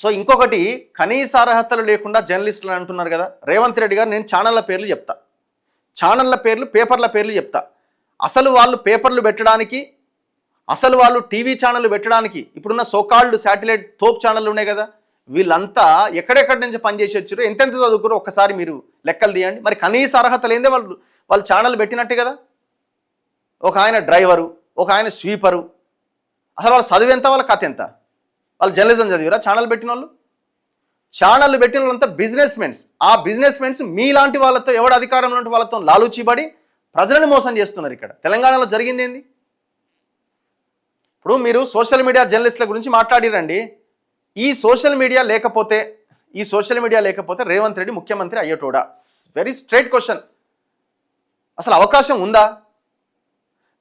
So ఇంకొకటి, కనీస అర్హతలు లేకుండా జర్నలిస్టులు అంటున్నారు కదా. రేవంత్ రెడ్డి గారు, నేను ఛానళ్ళ పేర్లు చెప్తా, ఛానళ్ళ పేర్లు, పేపర్ల పేర్లు చెప్తా. అసలు వాళ్ళు పేపర్లు పెట్టడానికి, అసలు వాళ్ళు టీవీ ఛానళ్ళు పెట్టడానికి, ఇప్పుడున్న సోకాల్డ్ శాటిలైట్ తోప్ ఛానళ్ళు ఉన్నాయి కదా, వీళ్ళంతా ఎక్కడెక్కడి నుంచి పనిచేసి వచ్చారు, ఎంతెంత చదువుకురో ఒక్కసారి మీరు లెక్కలు తీయండి. మరి కనీస అర్హత లేదే వాళ్ళు ఛానల్ పెట్టినట్టే కదా. ఒక ఆయన డ్రైవరు, ఒక ఆయన స్వీపరు, అసలు వాళ్ళ చదువు ఎంత, వాళ్ళ కథ ఎంత? వాళ్ళు జర్నలిజం చదివిరా ఛానల్ పెట్టిన వాళ్ళు? ఛానళ్ళు పెట్టిన వాళ్ళంతా బిజినెస్ మెన్స్. ఆ బిజినెస్ మెన్స్ మీలాంటి వాళ్ళతో, ఎవడు అధికారంలో ఉంటే వాళ్ళతో లాలూచిబడి ప్రజలను మోసం చేస్తున్నారు. ఇక్కడ తెలంగాణలో జరిగింది ఏంది? ఇప్పుడు మీరు సోషల్ మీడియా జర్నలిస్టుల గురించి మాట్లాడిరండి. ఈ సోషల్ మీడియా లేకపోతే రేవంత్ రెడ్డి ముఖ్యమంత్రి అయ్యేటోడా? Very straight question. అసలు అవకాశం ఉందా?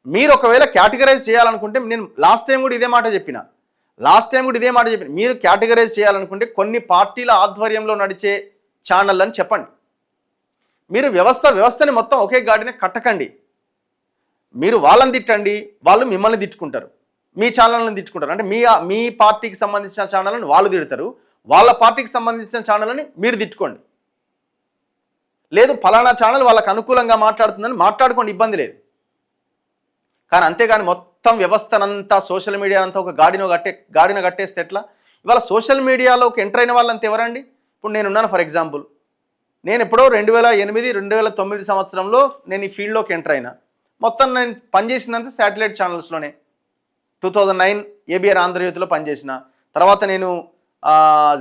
మీరు ఒకవేళ కేటగరైజ్ చేయాలనుకుంటే, నేను లాస్ట్ టైం కూడా ఇదే మాట చెప్పిన, మీరు కేటగరైజ్ చేయాలనుకుంటే కొన్ని పార్టీల ఆధ్వర్యంలో నడిచే ఛానల్ అని చెప్పండి. మీరు వ్యవస్థని మొత్తం ఒకే గాడిని కట్టకండి. మీరు వాళ్ళని తిట్టండి, వాళ్ళు మిమ్మల్ని తిట్టుకుంటారు, మీ ఛానళ్ళని తిట్టుకుంటారు. అంటే మీ పార్టీకి సంబంధించిన ఛానళ్ళని వాళ్ళు తిడతారు, వాళ్ళ పార్టీకి సంబంధించిన ఛానళ్ళని మీరు తిట్టుకోండి. లేదు, ఫలానా ఛానల్ వాళ్ళకు అనుకూలంగా మాట్లాడుతుందని మాట్లాడుకోండి, ఇబ్బంది లేదు. కానీ అంతేగాని మొత్తం వ్యవస్థనంతా, సోషల్ మీడియా అంతా ఒక గాడిన కట్టేస్తే ఎట్లా? ఇవాళ సోషల్ మీడియాలోకి ఎంటర్ అయిన వాళ్ళంతా ఎవరండి? ఇప్పుడు నేనున్నాను, ఫర్ ఎగ్జాంపుల్, నేను ఎప్పుడో 2008-2009 సంవత్సరంలో నేను ఈ ఫీల్డ్లోకి ఎంటర్ అయినా. మొత్తం నేను పనిచేసిందంతా శాటిలైట్ ఛానల్స్లోనే. 2009 ఏబిఆర్ ఆంధ్రజ్యోతిలో పనిచేసిన తర్వాత, నేను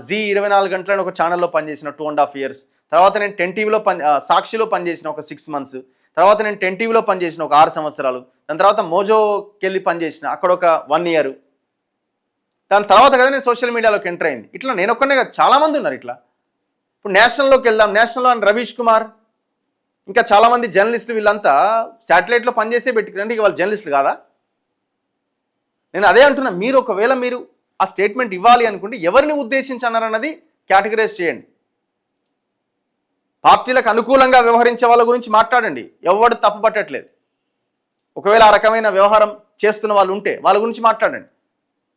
జీ 24 గంటలని ఒక ఛానల్లో పనిచేసిన 2.5 years. తర్వాత నేను 10 టీవీలో సాక్షిలో పనిచేసిన ఒక 6 months. తర్వాత నేను 10 టీవీలో పనిచేసిన ఒక 6 సంవత్సరాలు. దాని తర్వాత మోజోకి వెళ్ళి పనిచేసిన, అక్కడ ఒక 1 year. దాని తర్వాత కదా నేను సోషల్ మీడియాలోకి ఎంటర్ అయింది. ఇట్లా నేను ఒక్కనే కదా, చాలామంది ఉన్నారు ఇట్లా. ఇప్పుడు నేషనల్లోకి వెళ్దాం. నేషనల్లో రవీష్ కుమార్, ఇంకా చాలామంది జర్నలిస్టులు, వీళ్ళంతా శాటిలైట్లో పనిచేసే పెట్టుకురండి, వాళ్ళు జర్నలిస్టులు కాదా? నేను అదే అంటున్నా. మీరు ఒకవేళ మీరు ఆ స్టేట్మెంట్ ఇవ్వాలి అనుకుంటే ఎవరిని ఉద్దేశించి అన్నారన్నది కేటగరైజ్ చేయండి. పార్టీలకు అనుకూలంగా వ్యవహరించే వాళ్ళ గురించి మాట్లాడండి, ఎవడు తప్పు పట్టట్లేదు. ఒకవేళ ఆ రకమైన వ్యవహారం చేస్తున్న వాళ్ళు ఉంటే వాళ్ళ గురించి మాట్లాడండి.